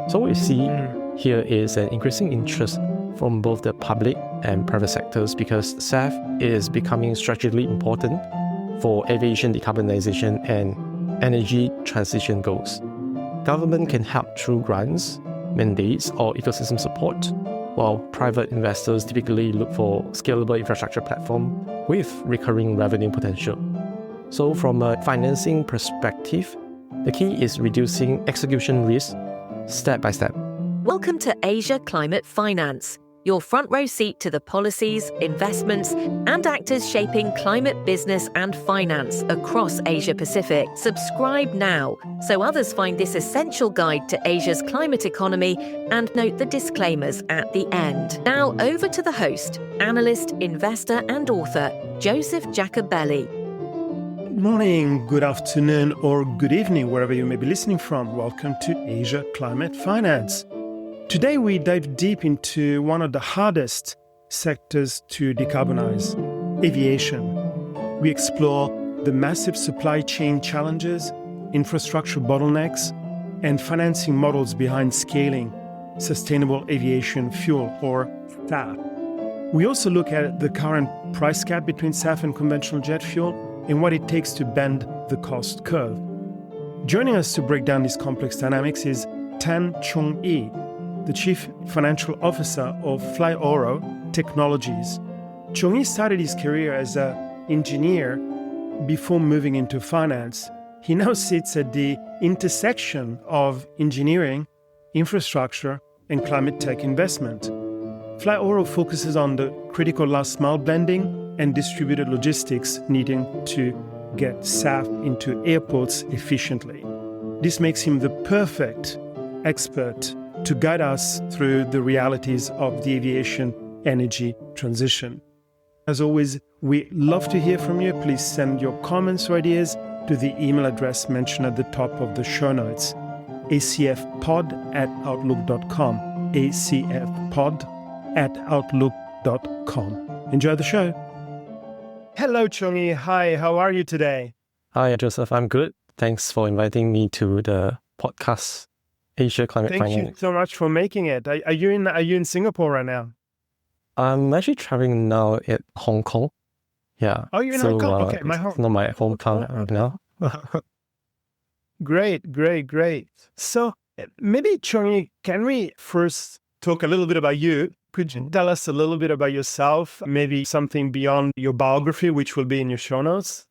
So what we see here is an increasing interest from both the public and private sectors because SAF is becoming strategically important for aviation decarbonization and energy transition goals. Government can help through grants, mandates, or ecosystem support, while private investors typically look for scalable infrastructure platform with recurring revenue potential. So from a financing perspective, the key is reducing execution risk step by step. Welcome to Asia Climate Finance, your front row seat to the policies, investments, and actors shaping climate business and finance across Asia Pacific. Subscribe now so others find this essential guide to Asia's climate economy, and note the disclaimers at the end. Now over to the host, analyst, investor, and author, Joseph Jacobelli. Good morning, good afternoon, or good evening, wherever you may be listening from. Welcome to Asia Climate Finance. Today, we dive deep into one of the hardest sectors to decarbonize, aviation. We explore the massive supply chain challenges, infrastructure bottlenecks, and financing models behind scaling sustainable aviation fuel, or SAF. We also look at the current price gap between SAF and conventional jet fuel and what it takes to bend the cost curve. Joining us to break down these complex dynamics is Chong Yee, the Chief Financial Officer of FlyORO Technologies. Chong Yee started his career as an engineer before moving into finance. He now sits at the intersection of engineering, infrastructure, and climate tech investment. FlyORO focuses on the critical last mile blending and distributed logistics needing to get SAF into airports efficiently. This makes him the perfect expert to guide us through the realities of the aviation energy transition. As always, we love to hear from you. Please send your comments or ideas to the email address mentioned at the top of the show notes, acfpod@outlook.com, acfpod@outlook.com. Enjoy the show. Hello, Chong Yee. Hi, how are you today? Hi, Joseph. I'm good. Thanks for inviting me to the podcast, Asia Climate Finance. Thank you so much for making it. Are you in Singapore right now? I'm actually traveling now at Hong Kong. Yeah. Oh, you're in Hong Kong? Okay, it's not my hometown right now. Great. So maybe, Chong Yee, can we first talk a little bit about you? Could you tell us a little bit about yourself, maybe something beyond your biography, which will be in your show notes?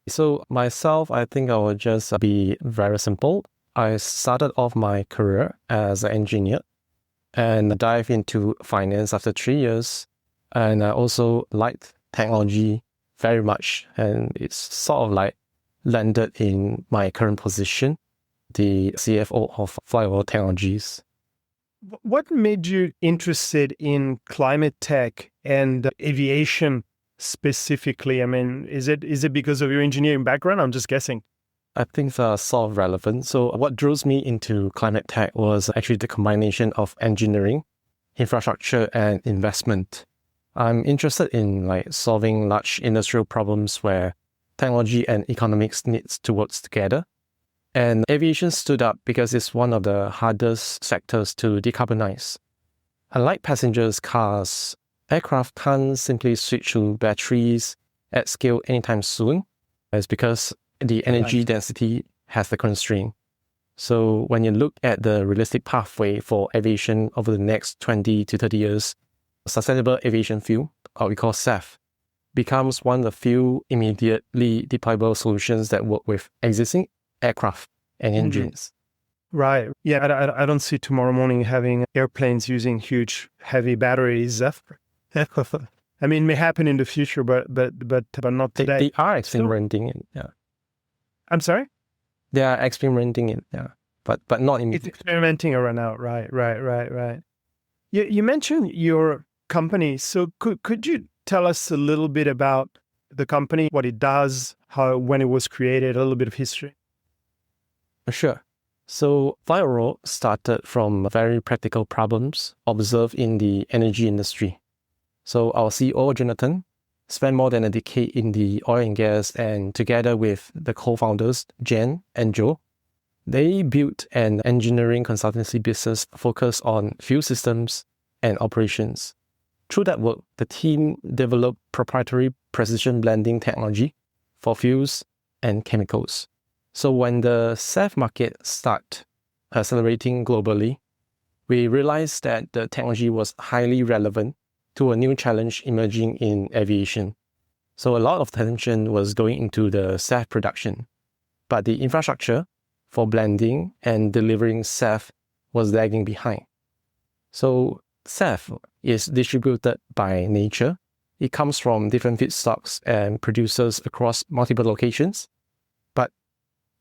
So myself, I think I will just be very simple. I started off my career as an engineer and dive into finance after 3 years. And I also liked technology very much. And it's sort of like landed in my current position, the CFO of FlyORO Technologies. What made you interested in climate tech and aviation specifically? I mean, is it because of your engineering background? I'm just guessing. I think that's sort of relevant. So what drew me into climate tech was actually the combination of engineering, infrastructure, and investment. I'm interested in solving large industrial problems where technology and economics needs to work together. And aviation stood up because it's one of the hardest sectors to decarbonize. Unlike passengers, cars, aircraft can't simply switch to batteries at scale anytime soon. It's because the energy density has the constraint. So when you look at the realistic pathway for aviation over the next 20 to 30 years, sustainable aviation fuel, or we call SAF, becomes one of the few immediately deployable solutions that work with existing aircraft and engines. Right. Yeah, I don't see tomorrow morning having airplanes using huge, heavy batteries. I mean, it may happen in the future, but not today. They are experimenting it. Yeah. I'm sorry? They are experimenting it. Yeah. But not in. It's experimenting right now. Right. You mentioned your company. So could you tell us a little bit about the company, what it does, when it was created, a little bit of history? Sure. So FlyORO started from very practical problems observed in the energy industry. So our CEO, Jonathan, spent more than a decade in the oil and gas, and together with the co-founders, Jen and Joe, They built an engineering consultancy business focused on fuel systems and operations. Through that work, the team developed proprietary precision blending technology for fuels and chemicals. So when the SAF market started accelerating globally, we realized that the technology was highly relevant to a new challenge emerging in aviation. So a lot of attention was going into the SAF production, but the infrastructure for blending and delivering SAF was lagging behind. So SAF is distributed by nature. It comes from different feedstocks and producers across multiple locations. But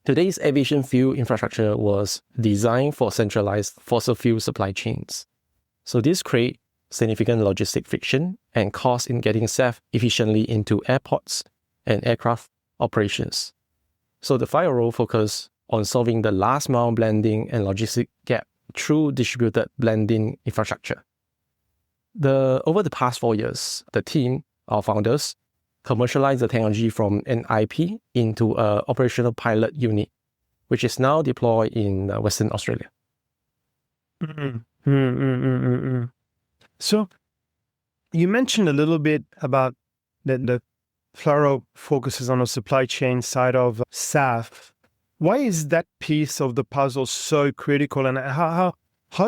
today's aviation fuel infrastructure was designed for centralized fossil fuel supply chains. So this creates significant logistic friction and cost in getting SAF efficiently into airports and aircraft operations. So the FlyORO focus on solving the last mile blending and logistic gap through distributed blending infrastructure. Over the past 4 years, the team, our founders, commercialized the technology from an IP into an operational pilot unit, which is now deployed in Western Australia. So you mentioned a little bit about the FlyORO focuses on the supply chain side of SAF. Why is that piece of the puzzle so critical, and how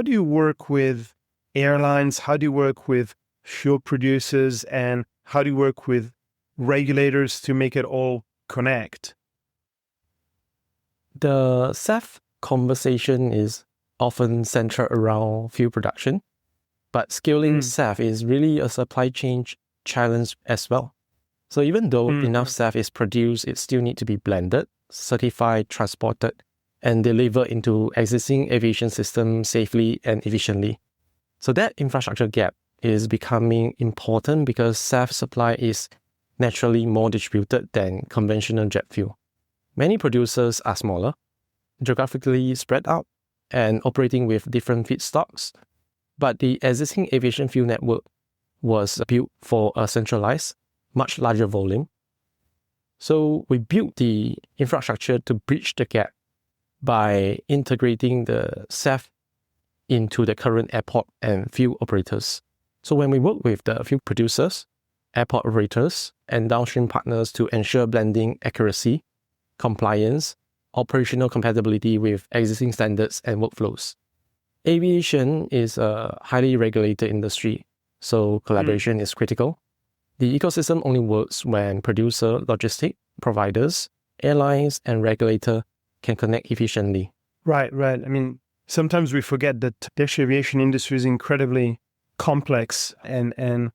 do you work with airlines? How do you work with fuel producers, and how do you work with regulators to make it all connect? The SAF conversation is often centered around fuel production, but scaling SAF is really a supply chain challenge as well. So even though enough SAF is produced, it still needs to be blended, certified, transported, and delivered into existing aviation systems safely and efficiently. So that infrastructure gap is becoming important because SAF supply is naturally more distributed than conventional jet fuel. Many producers are smaller, geographically spread out, and operating with different feedstocks. But the existing aviation fuel network was built for a centralized, much larger volume. So we built the infrastructure to bridge the gap by integrating the SAF into the current airport and fuel operators. So when we work with the fuel producers, airport operators, and downstream partners to ensure blending accuracy, compliance, operational compatibility with existing standards and workflows. Aviation is a highly regulated industry, so collaboration is critical. The ecosystem only works when producer, logistic providers, airlines, and regulator can connect efficiently. Right. I mean, sometimes we forget that the aviation industry is incredibly complex, and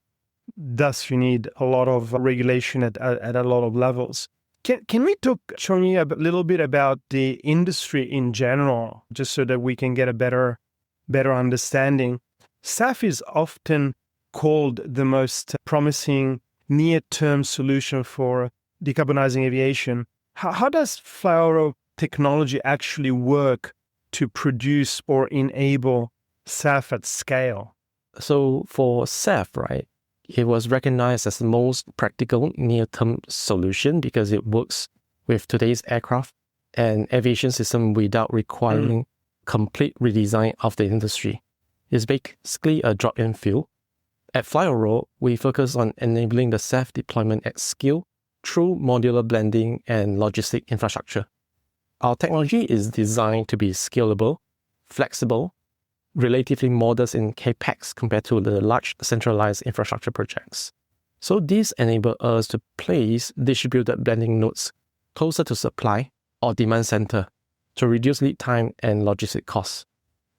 thus you need a lot of regulation at a lot of levels. Can we talk, Chong Yee, a little bit about the industry in general, just so that we can get a better understanding? SAF is often called the most promising near-term solution for decarbonizing aviation. How does FlyORO technology actually work to produce or enable SAF at scale? So for SAF, right, it was recognized as the most practical near-term solution because it works with today's aircraft and aviation system without requiring complete redesign of the industry. It's basically a drop-in fuel. At FlyORO, we focus on enabling the SAF deployment at scale through modular blending and logistic infrastructure. Our technology is designed to be scalable, flexible, relatively modest in capex compared to the large centralized infrastructure projects. So this enables us to place distributed blending nodes closer to supply or demand center to reduce lead time and logistic costs.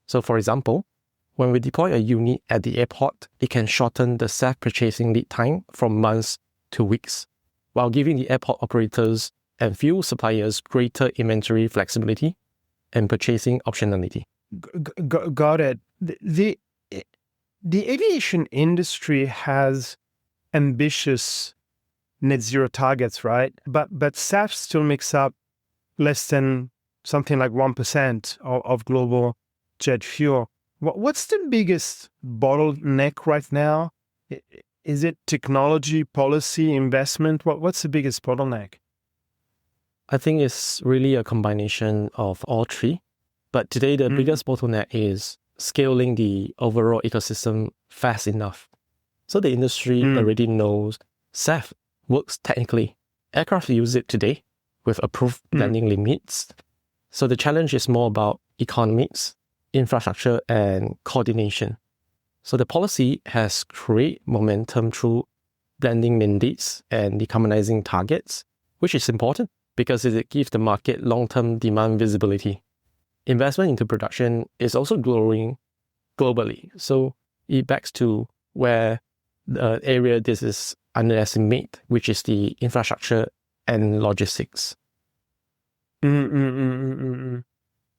So for example, when we deploy a unit at the airport, it can shorten the SAF purchasing lead time from months to weeks, while giving the airport operators and fuel suppliers greater inventory flexibility and purchasing optionality. Got it. The aviation industry has ambitious net zero targets, right? But SAF still makes up less than something like 1% of global jet fuel. What's the biggest bottleneck right now? Is it technology, policy, investment? What's the biggest bottleneck? I think it's really a combination of all three. But today, the biggest bottleneck is scaling the overall ecosystem fast enough. So the industry already knows SAF works technically. Aircraft use it today with approved landing limits. So the challenge is more about economics, infrastructure, and coordination. So the policy has created momentum through blending mandates and decarbonizing targets, which is important because it gives the market long-term demand visibility. Investment into production is also growing globally. So it backs to where the area this is underestimated, which is the infrastructure and logistics.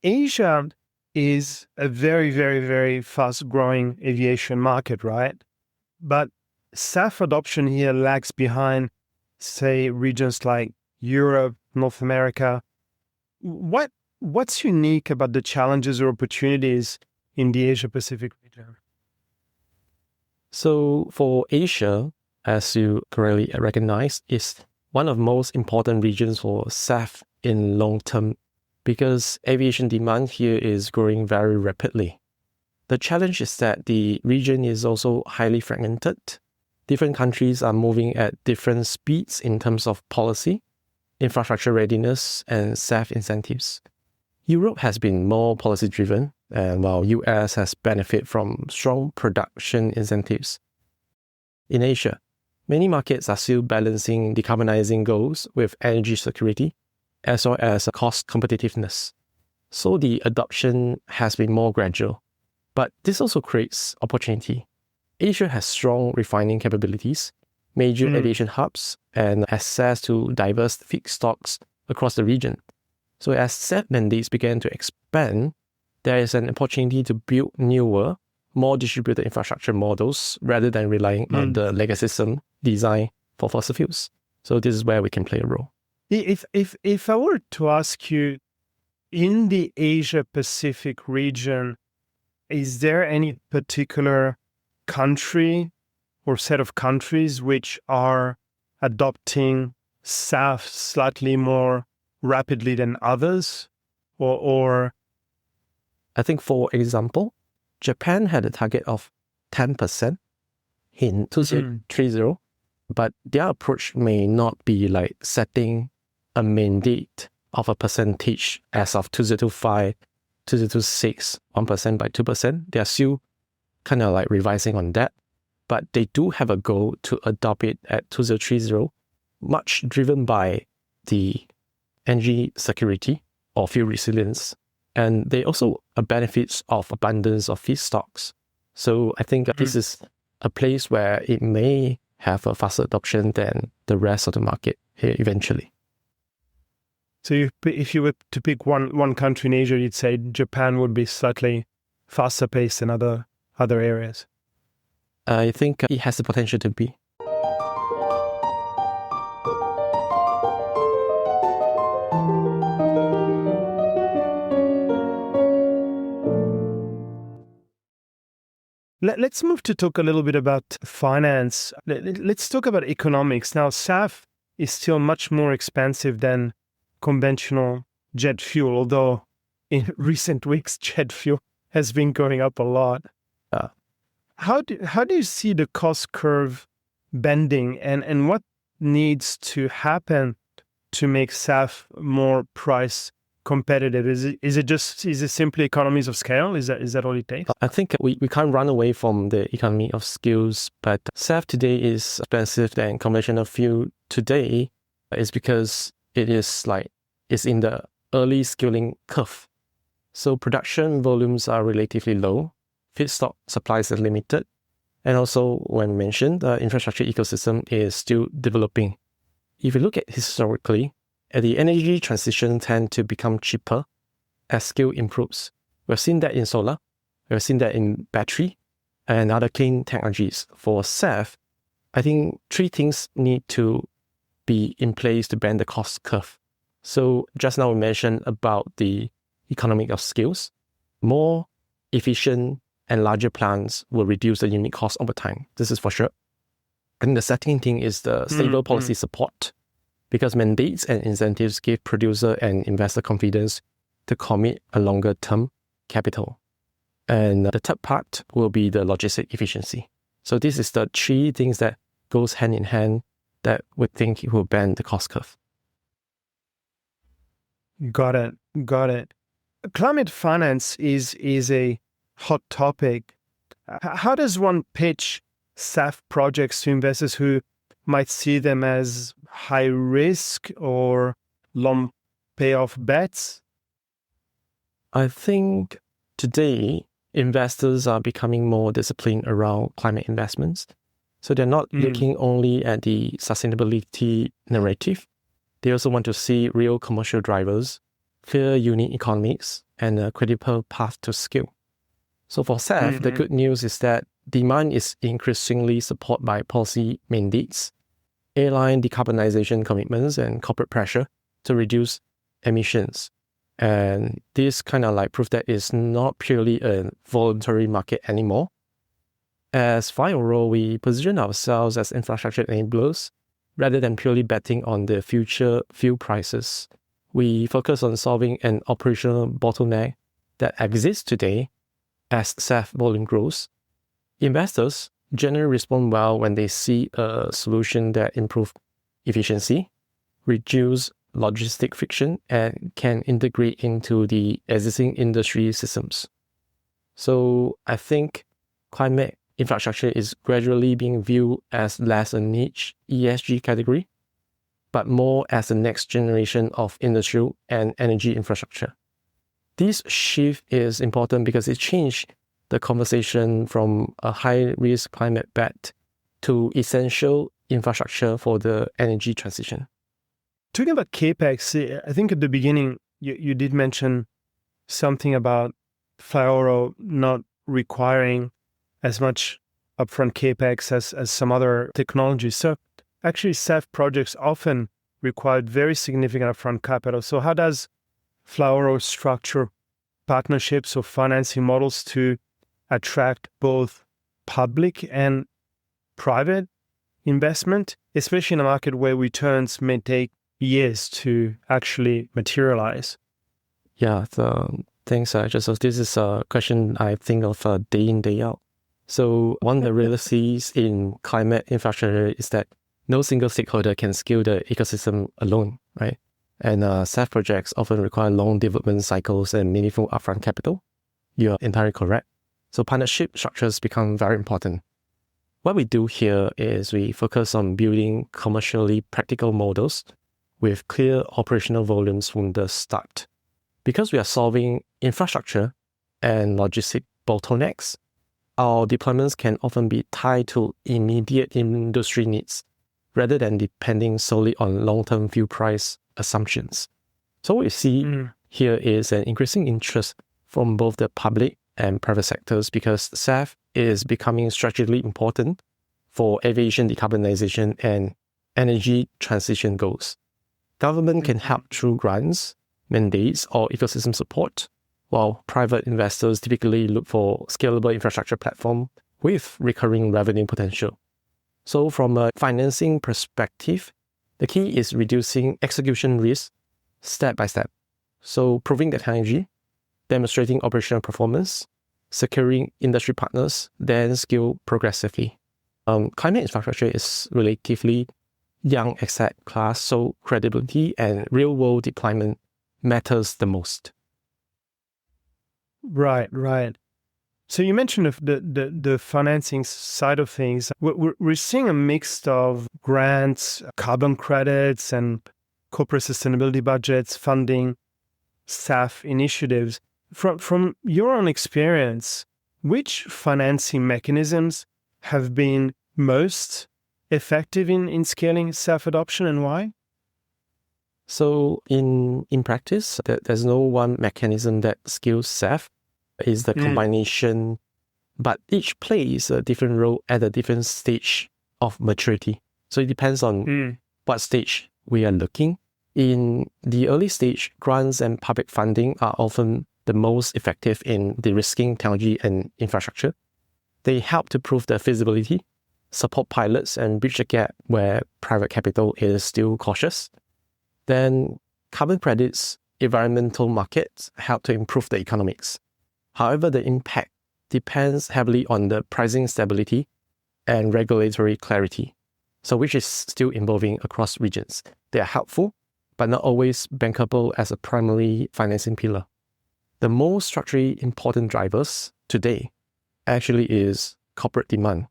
Asia is a very, very, very fast-growing aviation market, right? But SAF adoption here lags behind, say, regions like Europe, North America. What's unique about the challenges or opportunities in the Asia-Pacific region? So for Asia, as you correctly recognize, is one of the most important regions for SAF in long term because aviation demand here is growing very rapidly. The challenge is that the region is also highly fragmented. Different countries are moving at different speeds in terms of policy, infrastructure readiness, and SAF incentives. Europe has been more policy-driven, and while US has benefited from strong production incentives. In Asia, many markets are still balancing decarbonizing goals with energy security, as well as cost competitiveness. So the adoption has been more gradual. But this also creates opportunity. Asia has strong refining capabilities, major aviation hubs, and access to diverse feedstocks across the region. So as SAF mandates began to expand, there is an opportunity to build newer, more distributed infrastructure models rather than relying on the legacy system designed for fossil fuels. So this is where we can play a role. If I were to ask you, in the Asia-Pacific region, is there any particular country or set of countries which are adopting SAF slightly more rapidly than others? Or I think, for example, Japan had a target of 10% in 2030, but their approach may not be like setting a mandate of a percentage as of 2025, 2026, 1% by 2%. They are still kind of like revising on that, but they do have a goal to adopt it at 2030, much driven by the energy security or fuel resilience. And they also benefits of abundance of feedstocks. So I think this is a place where it may have a faster adoption than the rest of the market here eventually. So if you were to pick one country in Asia, you'd say Japan would be slightly faster paced than other areas. I think it has the potential to be. Let's move to talk a little bit about finance. Let's talk about economics. Now, SAF is still much more expensive than conventional jet fuel, although in recent weeks, jet fuel has been going up a lot. How do you see the cost curve bending, and what needs to happen to make SAF more price competitive? Is it simply economies of scale? Is that all it takes? I think we can't run away from the economy of scales, but SAF today is expensive than conventional fuel today is because it's in the early scaling curve. So production volumes are relatively low, feedstock supplies are limited, and also when mentioned, the infrastructure ecosystem is still developing. If you look at historically, the energy transition tend to become cheaper as scale improves. We've seen that in solar, we've seen that in battery, and other clean technologies. For SAF, I think three things need to be in place to bend the cost curve. So just now we mentioned about the economic of scales. More efficient and larger plants will reduce the unit cost over time. This is for sure. And the second thing is the stable policy support, because mandates and incentives give producer and investor confidence to commit a longer term capital. And the third part will be the logistic efficiency. So this is the three things that goes hand in hand that we think will bend the cost curve. Got it. Climate finance is a hot topic. How does one pitch SAF projects to investors who might see them as high risk or long payoff bets? I think today investors are becoming more disciplined around climate investments. So they're not looking only at the sustainability narrative. They also want to see real commercial drivers, clear unit economics, and a credible path to scale. So for SAF, the good news is that demand is increasingly supported by policy mandates, airline decarbonization commitments, and corporate pressure to reduce emissions. And this kind of like proof that it's not purely a voluntary market anymore. As FlyORO, we position ourselves as infrastructure enablers rather than purely betting on the future fuel prices. We focus on solving an operational bottleneck that exists today as SAF volume grows. Investors generally respond well when they see a solution that improves efficiency, reduce logistic friction, and can integrate into the existing industry systems. So I think climate infrastructure is gradually being viewed as less a niche ESG category, but more as the next generation of industrial and energy infrastructure. This shift is important because it changed the conversation from a high-risk climate bet to essential infrastructure for the energy transition. Talking about CapEx, I think at the beginning you did mention something about FlyORO not requiring as much upfront CapEx as some other technologies. So actually SAF projects often require very significant upfront capital. So how does FlyORO structure partnerships or financing models to attract both public and private investment, especially in a market where returns may take years to actually materialize? Yeah, thanks, Joseph. This is a question I think of day in, day out. So one of the realities in climate infrastructure is that no single stakeholder can scale the ecosystem alone, right? And SAF projects often require long development cycles and meaningful upfront capital. You're entirely correct. So partnership structures become very important. What we do here is we focus on building commercially practical models with clear operational volumes from the start. Because we are solving infrastructure and logistic bottlenecks, our deployments can often be tied to immediate industry needs rather than depending solely on long-term fuel price assumptions. So what we see here is an increasing interest from both the public and private sectors because SAF is becoming strategically important for aviation decarbonization and energy transition goals. Government can help through grants, mandates, or ecosystem support, while private investors typically look for scalable infrastructure platform with recurring revenue potential. So from a financing perspective, the key is reducing execution risk step by step. So proving the technology, demonstrating operational performance, securing industry partners, then scale progressively. Climate infrastructure is relatively young asset class, so credibility and real-world deployment matters the most. Right. So you mentioned the financing side of things. We're seeing a mix of grants, carbon credits, and corporate sustainability budgets funding SAF initiatives. From your own experience, which financing mechanisms have been most effective in scaling SAF adoption and why? So in practice, there's no one mechanism that scales SAF. It's the combination, but each plays a different role at a different stage of maturity. So it depends on what stage we are looking. In the early stage, grants and public funding are often the most effective in derisking technology and infrastructure. They help to prove the feasibility, support pilots, and bridge the gap where private capital is still cautious. Then carbon credits environmental markets help to improve the economics. However, the impact depends heavily on the pricing stability and regulatory clarity, so which is still evolving across regions. They are helpful, but not always bankable as a primary financing pillar. The most structurally important drivers today actually is corporate demand,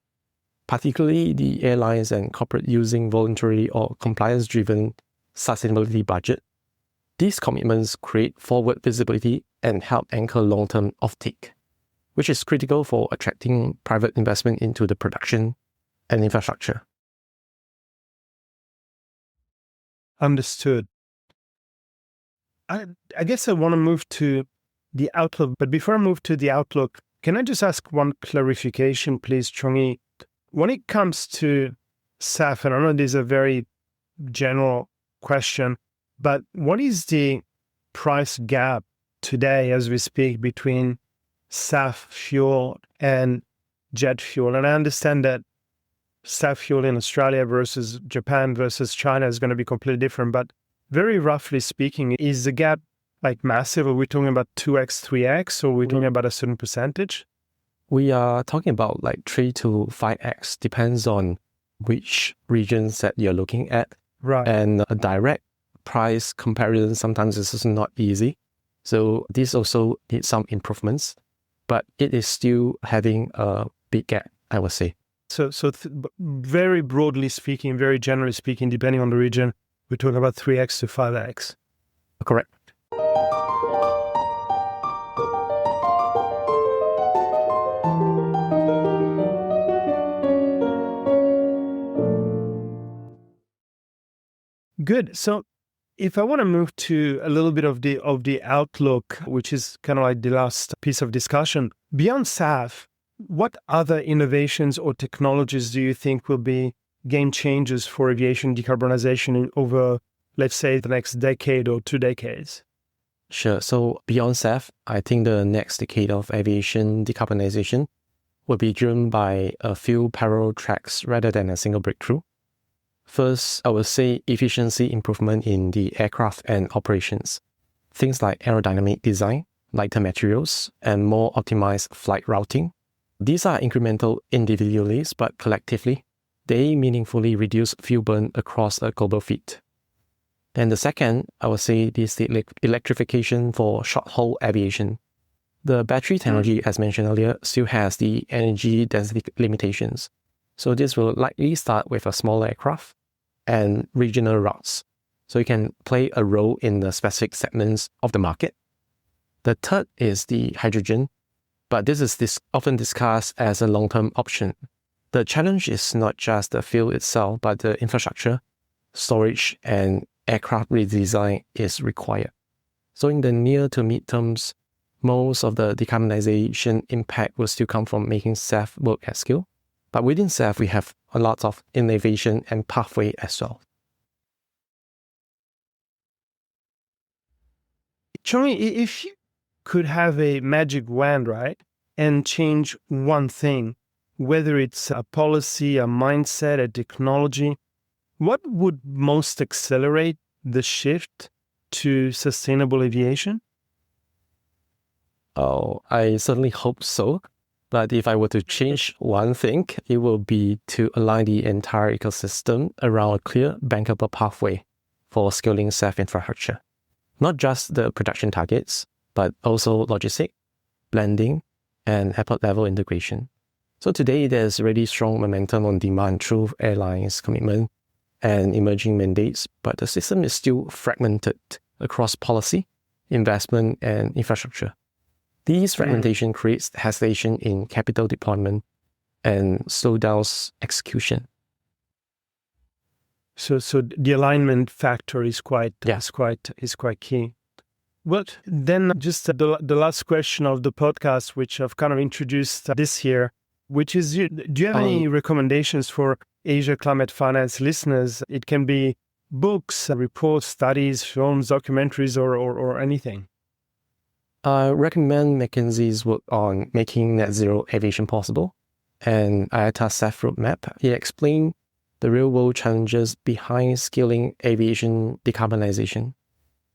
particularly the airlines and corporate using voluntary or compliance-driven sustainability budget. These commitments create forward visibility and help anchor long-term offtake, which is critical for attracting private investment into the production and infrastructure. Understood. I guess I want to move to the outlook, but before I move to the outlook, can I just ask one clarification, please, Chong Yee? When it comes to SAF, and I know this is a very general question, but what is the price gap today as we speak between SAF fuel and jet fuel? And I understand that SAF fuel in Australia versus Japan versus China is going to be completely different, but very roughly speaking, is the gap like massive? Are we talking about 2x, 3x, or are we talking about a certain percentage? We are talking about like 3 to 5x, depends on which regions that you're looking at. Right. And a direct price comparison sometimes is also not easy. So this also needs some improvements, but it is still having a big gap, I would say. So very broadly speaking, very generally speaking, depending on the region, we're talking about 3x to 5x. Correct. Good. So if I want to move to a little bit of the outlook, which is kind of like the last piece of discussion, beyond SAF, what other innovations or technologies do you think will be game changers for aviation decarbonization over, let's say, the next decade or 2 decades? Sure. So beyond SAF, I think the next decade of aviation decarbonization will be driven by a few parallel tracks rather than a single breakthrough. First, I would say efficiency improvement in the aircraft and operations. Things like aerodynamic design, lighter materials, and more optimized flight routing. These are incremental individually, but collectively, they meaningfully reduce fuel burn across a global fleet. And the second, I would say, is the electrification for short-haul aviation. The battery technology, as mentioned earlier, still has the energy density limitations. So this will likely start with a smaller aircraft and regional routes. So it can play a role in the specific segments of the market. The third is the hydrogen, but this is often discussed as a long-term option. The challenge is not just the fuel itself, but the infrastructure, storage, and aircraft redesign is required. So in the near to mid-terms, most of the decarbonization impact will still come from making SAF work at scale. But within SAF, we have a lot of innovation and pathway as well. Chong Yee, if you could have a magic wand, right, and change one thing, whether it's a policy, a mindset, a technology, what would most accelerate the shift to sustainable aviation? Oh, I certainly hope so. But if I were to change one thing, it will be to align the entire ecosystem around a clear bankable pathway for scaling SAF infrastructure. Not just the production targets, but also logistic, blending, and airport level integration. So today there's already strong momentum on demand through airlines' commitment and emerging mandates, but the system is still fragmented across policy, investment, and infrastructure. This fragmentation creates hesitation in capital deployment and slows execution. So the alignment factor is quite key. Well, then just the last question of the podcast, which I've kind of introduced this year, which is, do you have any recommendations for Asia Climate Finance listeners? It can be books, reports, studies, films, documentaries, or anything. I recommend McKinsey's work on making net zero aviation possible and IATA's SAF roadmap. It explains the real-world challenges behind scaling aviation decarbonization.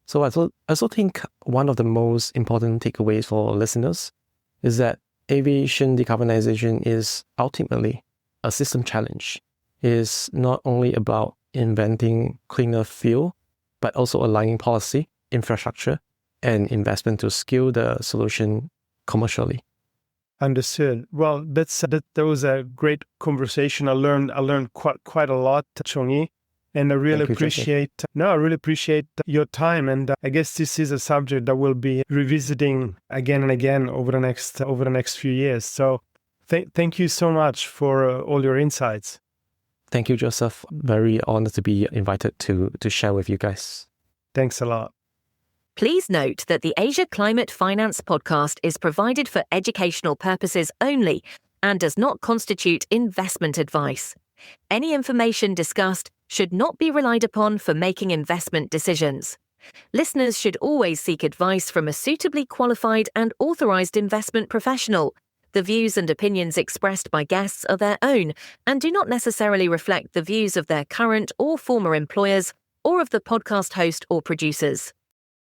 So I also think one of the most important takeaways for listeners is that aviation decarbonization is ultimately a system challenge. It is not only about inventing cleaner fuel, but also aligning policy, infrastructure, and investment to scale the solution commercially. Understood. Well, that was a great conversation. I learned quite a lot, Chong Yee, and I really appreciate your time. And I guess this is a subject that we'll be revisiting again and again over the next few years. So, thank you so much for all your insights. Thank you, Joseph. Very honored to be invited to share with you guys. Thanks a lot. Please note that the Asia Climate Finance podcast is provided for educational purposes only and does not constitute investment advice. Any information discussed should not be relied upon for making investment decisions. Listeners should always seek advice from a suitably qualified and authorized investment professional. The views and opinions expressed by guests are their own and do not necessarily reflect the views of their current or former employers or of the podcast host or producers.